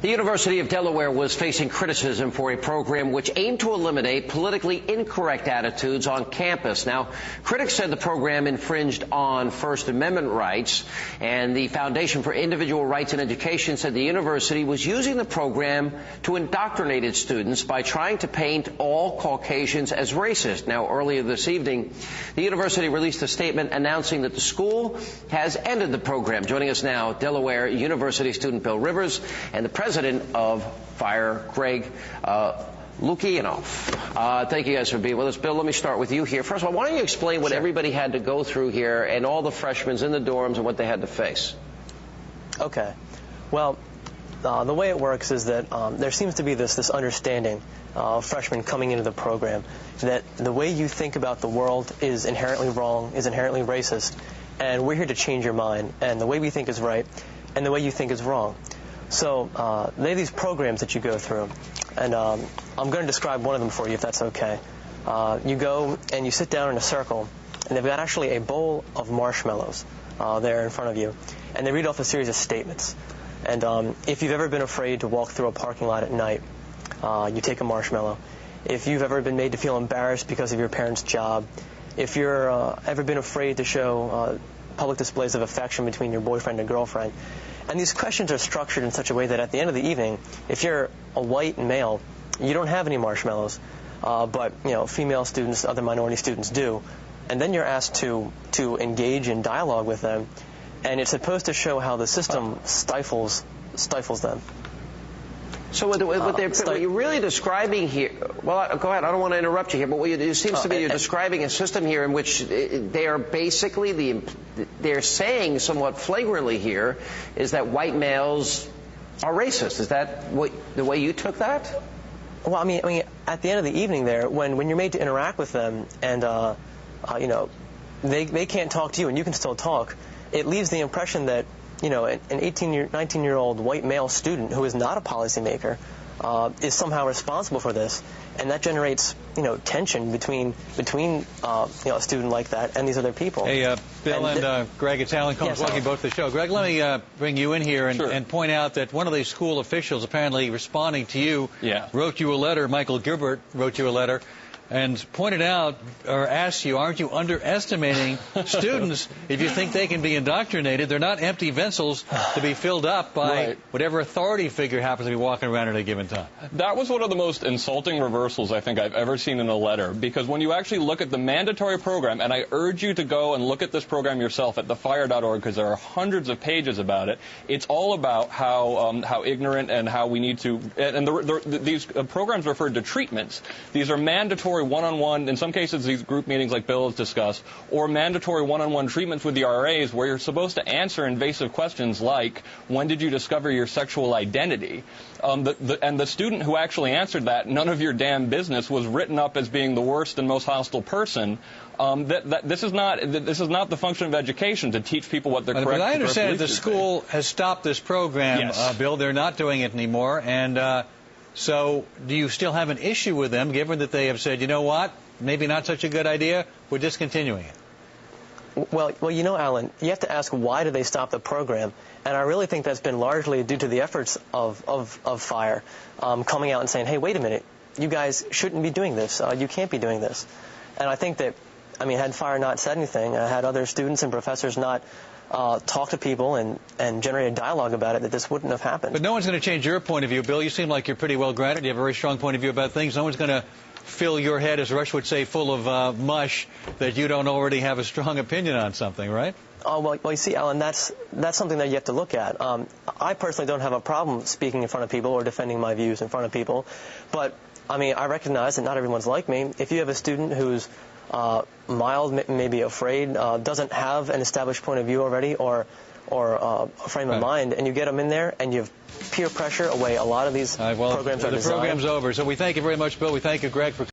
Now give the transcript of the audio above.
The University of Delaware was facing criticism for a program which aimed to eliminate politically incorrect attitudes on campus. Now, critics said the program infringed on First Amendment rights, and the Foundation for Individual Rights in Education said the university was using the program to indoctrinate its students by trying to paint all Caucasians as racist. Now, earlier this evening, the university released a statement announcing that the school has ended the program. Joining us now, Delaware University student Bill Rivers and the president of FIRE, Greg Lukianoff. Thank you guys for being with us. Bill, let me start with you here. First of all, why don't you explain what everybody had to go through here and all the freshmen in the dorms and what they had to face? Okay. Well, the way it works is that there seems to be this understanding of freshmen coming into the program that the way you think about the world is inherently wrong, is inherently racist, and we're here to change your mind, and the way we think is right, and the way you think is wrong. So they have these programs that you go through, and I'm going to describe one of them for you if that's okay. You go and you sit down in a circle, and they've got actually a bowl of marshmallows there in front of you, and they read off a series of statements. And if you've ever been afraid to walk through a parking lot at night, you take a marshmallow. If you've ever been made to feel embarrassed because of your parents' job, if you're ever been afraid to show public displays of affection between your boyfriend and girlfriend. And these questions are structured in such a way that at the end of the evening, if you're a white male, you don't have any marshmallows, but female students, other minority students do. And then you're asked to engage in dialogue with them, and it's supposed to show how the system stifles them. So what you're really describing here, well, go ahead, I don't want to interrupt you here, but it seems to me you're describing a system here in which they are basically, they're saying somewhat flagrantly here, is that white males are racist. Is that the way you took that? Well, I mean, at the end of the evening there, when you're made to interact with them and, they can't talk to you and you can still talk, it leaves the impression that an 19-year-old white male student who is not a policymaker is somehow responsible for this, and that generates tension between a student like that and these other people. Hey, Bill and Greg, it's Alan Combs, welcome both to the show. Greg, let me bring you in here and point out that one of these school officials apparently responding to you wrote you a letter. Michael Gilbert wrote you a letter and pointed out or asked you, aren't you underestimating students if you think they can be indoctrinated? They're not empty vessels to be filled up by whatever authority figure happens to be walking around at a given time. That was one of the most insulting reversals I think I've ever seen in a letter, because when you actually look at the mandatory program, and I urge you to go and look at this program yourself at thefire.org, because there are hundreds of pages about it, it's all about how ignorant and how we need to, and these programs referred to treatments. These are mandatory one-on-one, in some cases these group meetings like Bill has discussed, or mandatory one-on-one treatments with the RAs where you're supposed to answer invasive questions like, when did you discover your sexual identity? And the student who actually answered that, none of your damn business, was written up as being the worst and most hostile person. This is not the function of education, to teach people what they're correct. But I understand that the school has stopped this program, Bill. They're not doing it anymore, and so do you still have an issue with them, given that they have said, you know what, maybe not such a good idea, we're discontinuing it? Well, Alan, you have to ask, why did they stop the program? And I really think that's been largely due to the efforts of FIRE coming out and saying, hey, wait a minute, you guys shouldn't be doing this. You can't be doing this. And I think that, had FIRE not said anything, had other students and professors not talk to people and generate a dialogue about it, that this wouldn't have happened. But no one's going to change your point of view, Bill. You seem like you're pretty well grounded. You have a very strong point of view about things. No one's going to fill your head, as Rush would say, full of mush that you don't already have a strong opinion on something, right? Well, you see, Alan, that's something that you have to look at. I personally don't have a problem speaking in front of people or defending my views in front of people. But, I recognize that not everyone's like me. If you have a student who's mild, maybe afraid, doesn't have an established point of view already or a frame of mind, and you get them in there and you have peer pressure away a lot of these programs are designed. The program's over. So we thank you very much, Bill. We thank you, Greg, for